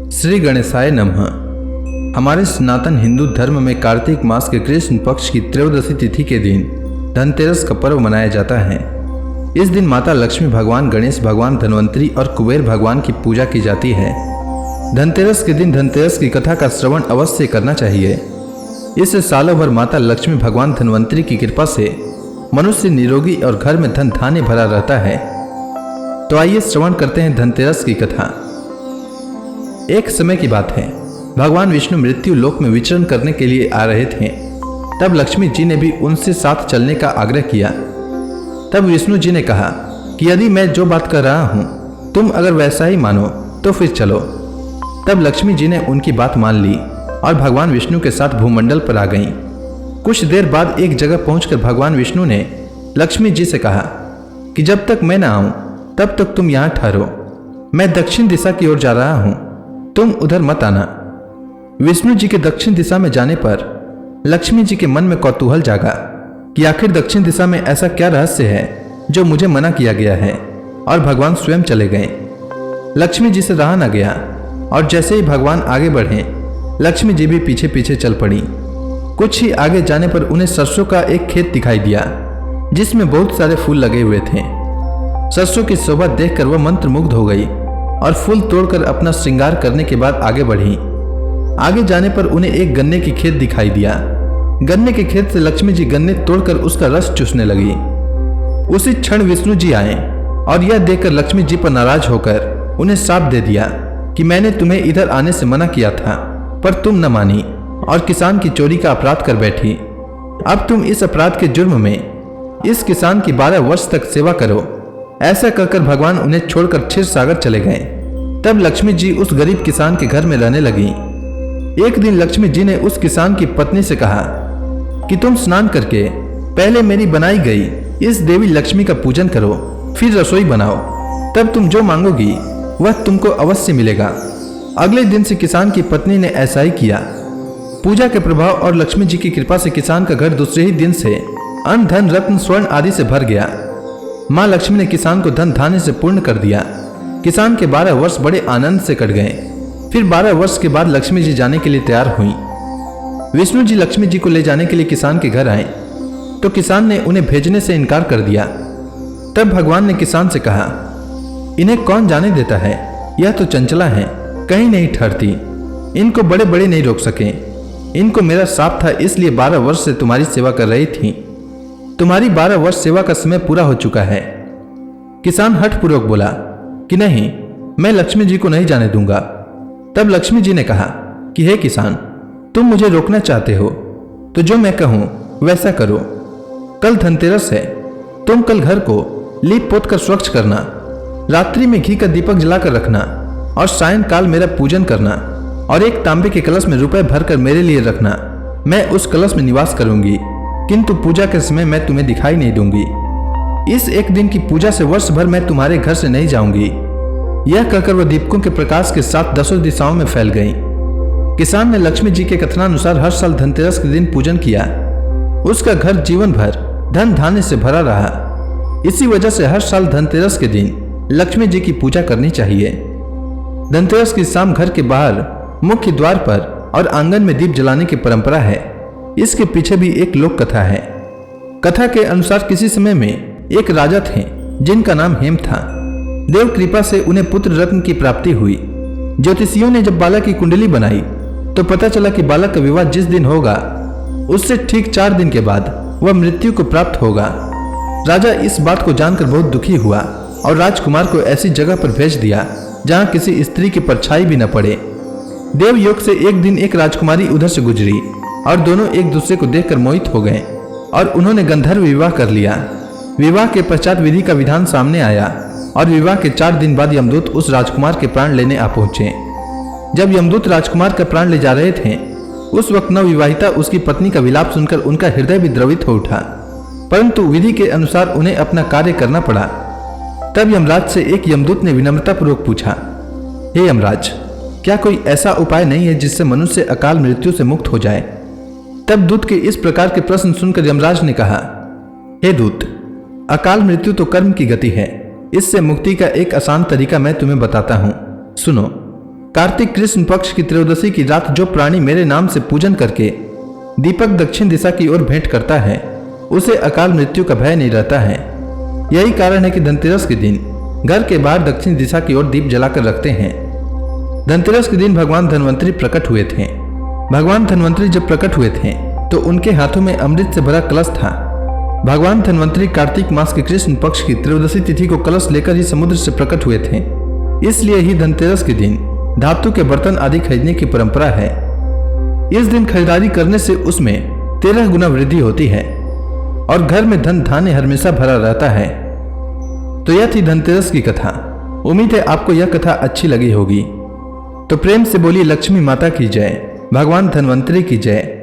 श्री गणेशाय नमः। हमारे सनातन हिंदू धर्म में कार्तिक मास के कृष्ण पक्ष की त्रयोदशी तिथि के दिन धनतेरस का पर्व मनाया जाता है। इस दिन माता लक्ष्मी भगवान, गणेश भगवान, धन्वंतरी और कुबेर भगवान की पूजा की जाती है। धनतेरस के दिन धनतेरस की कथा का श्रवण अवश्य करना चाहिए। इससे सालों भर माता लक्ष्मी भगवान धन्वंतरी की कृपा से मनुष्य निरोगी और घर में धन धान्य भरा रहता है। तो आइए श्रवण करते हैं धनतेरस की कथा। एक समय की बात है, भगवान विष्णु मृत्यु लोक में विचरण करने के लिए आ रहे थे। तब लक्ष्मी जी ने भी उनसे साथ चलने का आग्रह किया। तब विष्णु जी ने कहा कि यदि मैं जो बात कर रहा हूँ तुम अगर वैसा ही मानो तो फिर चलो। तब लक्ष्मी जी ने उनकी बात मान ली और भगवान विष्णु के साथ भूमंडल पर आ गईं। कुछ देर बाद एक जगह पहुंचकर भगवान विष्णु ने लक्ष्मी जी से कहा कि जब तक मैं ना आऊं तब तक तुम यहाँ ठहरो। मैं दक्षिण दिशा की ओर जा रहा हूं, तुम उधर मत आना। विष्णु जी के दक्षिण दिशा में जाने पर लक्ष्मी जी के मन में कौतूहल जागा कि आखिर दक्षिण दिशा में ऐसा क्या रहस्य है जो मुझे मना किया गया है, और भगवान स्वयं चले गए। लक्ष्मी जी से रहा न गया और जैसे ही भगवान आगे बढ़े लक्ष्मी जी भी पीछे पीछे चल पड़ी। कुछ ही आगे जाने पर उन्हें सरसों का एक खेत दिखाई दिया जिसमें बहुत सारे फूल लगे हुए थे। सरसों की शोभा देखकर वह मंत्रमुग्ध हो गई और फूल तोड़कर अपना श्रृंगार करने के बाद आगे बढ़ी। आगे जाने पर उन्हें एक गन्ने की खेत दिखाई दिया। गन्ने के खेत से लक्ष्मी जी गन्ने तोड़कर उसका रस चूसने लगी। उसी क्षण विष्णु जी आए और यह देखकर लक्ष्मी जी पर नाराज होकर उन्हें श्राप दे दिया कि मैंने तुम्हें इधर आने से मना किया था पर तुम न मानी और किसान की चोरी का अपराध कर बैठी। अब तुम इस अपराध के जुर्म में इस किसान की 12 वर्ष तक सेवा करो। ऐसा कहकर भगवान उन्हें छोड़कर क्षीर सागर चले गए। तब लक्ष्मी जी उस गरीब किसान के घर में रहने लगी। एक दिन लक्ष्मी जी ने उस किसान की पत्नी से कहा कि तुम स्नान करके पहले मेरी बनाई गई इस देवी लक्ष्मी का पूजन करो, फिर रसोई बनाओ। तब तुम जो मांगोगी वह तुमको अवश्य मिलेगा। अगले दिन से किसान की पत्नी ने ऐसा ही किया। पूजा के प्रभाव और लक्ष्मी जी की कृपा से किसान का घर दूसरे ही दिन से अन्न, धन, रत्न, स्वर्ण आदि से भर गया। माँ लक्ष्मी ने किसान को धन धान्य से पूर्ण कर दिया। किसान के 12 वर्ष बड़े आनंद से कट गए। फिर 12 वर्ष के बाद लक्ष्मी जी जाने के लिए तैयार हुई। विष्णु जी लक्ष्मी जी को ले जाने के लिए किसान के घर आए तो किसान ने उन्हें भेजने से इनकार कर दिया। तब भगवान ने किसान से कहा, इन्हें कौन जाने देता है, यह तो चंचला है, कहीं नहीं ठहरती। इनको बड़े बड़े नहीं रोक सके। इनको मेरा श्राप था, इसलिए 12 वर्ष से तुम्हारी सेवा कर रही थी। तुम्हारी 12 वर्ष सेवा का समय पूरा हो चुका है। किसान हठपूर्वक बोला कि नहीं, मैं लक्ष्मी जी को नहीं जाने दूंगा। तब लक्ष्मी जी ने कहा कि हे किसान, तुम मुझे रोकना चाहते हो तो जो मैं कहूं वैसा करो। कल धनतेरस है, तुम कल घर को लीप पोत कर स्वच्छ करना, रात्रि में घी का दीपक जलाकर रखना और सायंकाल मेरा पूजन करना, और एक तांबे के कलश में रुपए भरकर मेरे लिए रखना। मैं उस कलश में निवास करूंगी, किंतु पूजा के समय मैं तुम्हें दिखाई नहीं दूंगी। इस एक दिन की पूजा से वर्ष भर मैं तुम्हारे घर से नहीं जाऊंगी। यह कहकर वह दीपकों के प्रकाश के साथ 10 दिशाओं में फैल गई। किसान ने लक्ष्मी जी के कथनानुसार हर साल धनतेरस के दिन पूजन किया। उसका घर जीवन भर धन धान्य से भरा रहा। इसी वजह से हर साल धनतेरस के दिन लक्ष्मी जी की पूजा करनी चाहिए। धनतेरस की शाम घर के बाहर मुख्य द्वार पर और आंगन में दीप जलाने की परंपरा है। इसके पीछे भी एक लोक कथा है। कथा के अनुसार किसी समय में एक राजा थे जिनका नाम हेम था। देव कृपा से उन्हें पुत्र रत्न की प्राप्ति हुई। ज्योतिषियों ने जब बालक की कुंडली बनाई तो पता चला कि बालक का विवाह जिस दिन होगा उससे ठीक 4 दिन के बाद वह मृत्यु को प्राप्त होगा। राजा इस बात को जानकर बहुत दुखी हुआ और राजकुमार को ऐसी जगह पर भेज दिया जहां किसी स्त्री की परछाई भी न पड़े। देवयोग से एक दिन एक राजकुमारी उधर से गुजरी और दोनों एक दूसरे को देखकर मोहित हो गए और उन्होंने गंधर्व विवाह कर लिया। विवाह के पश्चात विधि का विधान सामने आया और विवाह के 4 दिन बाद यमदूत उस राजकुमार के प्राण लेने आ पहुंचे। जब यमदूत राजकुमार का प्राण ले जा रहे थे उस वक्त नवविवाहिता उसकी पत्नी का विलाप सुनकर उनका हृदय भी द्रवित हो उठा, परंतु विधि के अनुसार उन्हें अपना कार्य करना पड़ा। तब यमराज से एक यमदूत ने विनम्रतापूर्वक पूछा, हे यमराज, क्या कोई ऐसा उपाय नहीं है जिससे मनुष्य अकाल मृत्यु से मुक्त हो जाए? तब दूत के इस प्रकार के प्रश्न सुनकर यमराज ने कहा, हे दूत, अकाल मृत्यु तो कर्म की गति है। इससे मुक्ति का एक आसान तरीका मैं तुम्हें बताता हूँ, सुनो। कार्तिक कृष्ण पक्ष की त्रयोदशी की रात जो प्राणी मेरे नाम से पूजन करके दीपक दक्षिण दिशा की ओर भेंट करता है उसे अकाल मृत्यु का भय नहीं रहता है। यही कारण है कि धनतेरस के दिन घर के बाहर दक्षिण दिशा की ओर दीप जलाकर रखते हैं। धनतेरस के दिन भगवान धन्वंतरी प्रकट हुए थे। भगवान धन्वंतरी जब प्रकट हुए थे तो उनके हाथों में अमृत से भरा कलश था। भगवान धन्वंतरी कार्तिक मास के कृष्ण पक्ष की त्रयोदशी तिथि को कलश लेकर ही समुद्र से प्रकट हुए थे। इसलिए ही धनतेरस के दिन धातु के बर्तन आदि खरीदने की परंपरा है। इस दिन खरीदारी करने से उसमें 13 गुना वृद्धि होती है और घर में धन धान्य हमेशा भरा रहता है। तो यह थी धनतेरस की कथा। उम्मीद है आपको यह कथा अच्छी लगी होगी। तो प्रेम से बोलिए लक्ष्मी माता की जय, भगवान धन्वंतरी की जय।